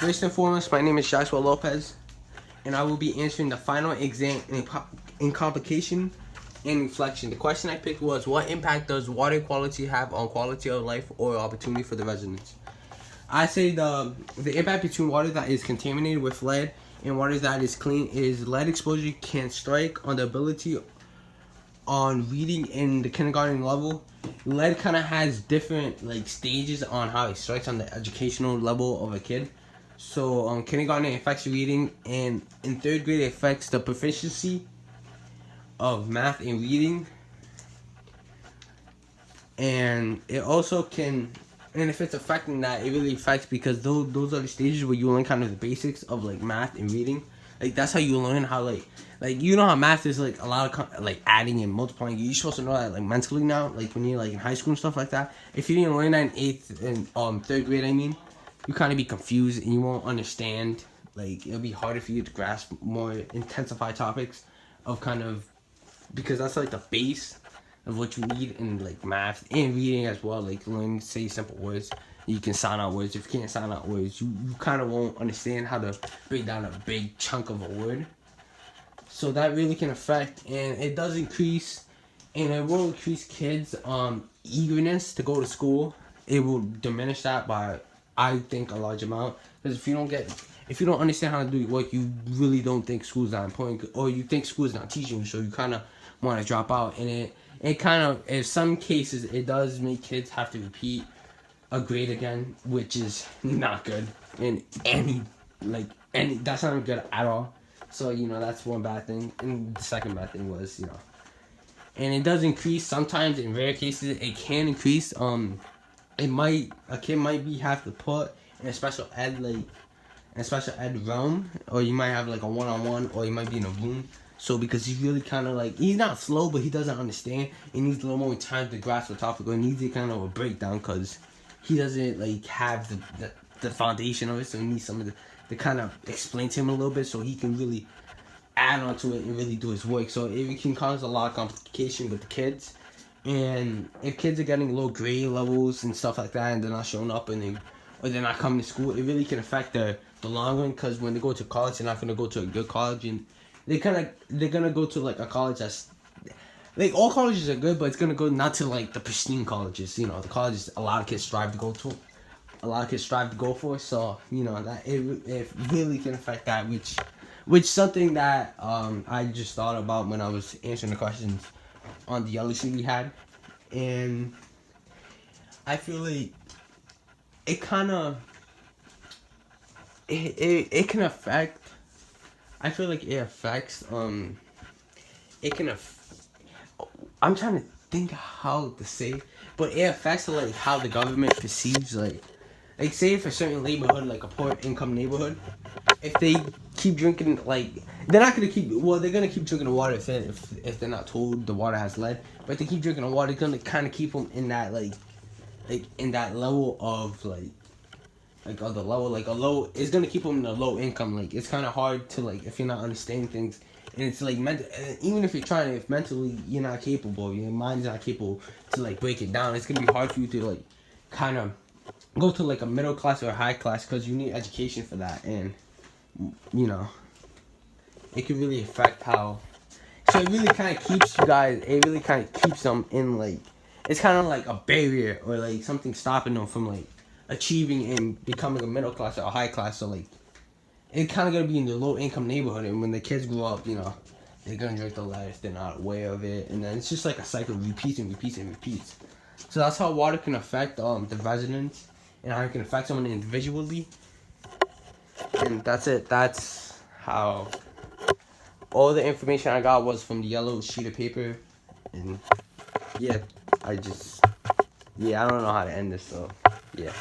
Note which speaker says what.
Speaker 1: First and foremost, my name is Joshua Lopez, and I will be answering the final exam in complication and reflection. The question I picked was, what impact does water quality have on quality of life or opportunity for the residents? I say the impact between water that is contaminated with lead and water that is clean is lead exposure can strike on the ability on reading in the kindergarten level. Lead kind of has different stages on how it strikes on the educational level of a kid. So kindergarten it affects reading, and in third grade it affects the proficiency of math and reading. And it also can, and if it's affecting that, it really affects because those are the stages where you learn kind of the basics of math and reading. That's how you learn how you know how math is a lot of adding and multiplying. You're supposed to know that mentally now, when you're in high school and stuff like that. If you didn't learn that in 8th and 3rd grade, you kind of be confused and you won't understand. It'll be harder for you to grasp more intensified topics of because that's the base of what you need in math and reading as well. Learning to say simple words. You can sound out words. If you can't sound out words, you kind of won't understand how to break down a big chunk of a word. So that really can affect, and it does increase, and it will increase kids' eagerness to go to school. It will diminish that by, I think, a large amount. Because if you don't understand how to do your work, you really don't think school's not important, or you think school's not teaching you, so you kind of want to drop out. And it kind of, in some cases, it does make kids have to repeat a grade again, which is not good in any that's not good at all. So that's one bad thing, and the second bad thing was and it does increase sometimes. In rare cases it can increase. A kid might have to put in a special ed realm, or you might have a one-on-one, or you might be in a room. So because he's really kind of he's not slow, but he doesn't understand. He needs a little more time to grasp the topic, or needs a kind of a breakdown because he doesn't have the foundation of it. So he needs someone to kind of explain to him a little bit, so he can really add on to it and really do his work. So it can cause a lot of complication with the kids. And if kids are getting low grade levels and stuff like that, and they're not showing up, or they're not coming to school, it really can affect the long run. Because when they go to college, they're not going to go to a good college, and they're gonna go to a college that's all colleges are good, but it's gonna go not to the pristine colleges. The colleges a lot of kids strive to go for. So that it really can affect that, which something that I just thought about when I was answering the questions on the yellow sheet we had. And I feel it kind of it can affect. I feel it affects. I'm trying to think how to say, but it affects how the government perceives say if a certain neighborhood, a poor income neighborhood, if they keep drinking they're not gonna keep. Well, they're gonna keep drinking the water if they're not told the water has lead. But if they keep drinking the water, it's gonna kind of keep them in that in that level of other level, a low. It's gonna keep them in a low income. It's kind of hard to if you're not understanding things, and it's even if you're trying, if mentally you're not capable, your mind's not capable to break it down, it's gonna be hard for you to kind of go to a middle class or a high class, because you need education for that. And it can really affect how. So it really kind of keeps you guys. It really kind of keeps them in it's kind of a barrier, or something stopping them from achieving and becoming a middle class or a high class. So it kind of gonna be in the low income neighborhood, and when the kids grow up, they're gonna drink the lead if they're not aware of it, and then it's just a cycle, repeats and repeats and repeats. So that's how water can affect the residents, and how it can affect someone individually. And that's it. That's how all the information I got was from the yellow sheet of paper. And I don't know how to end this, so yeah.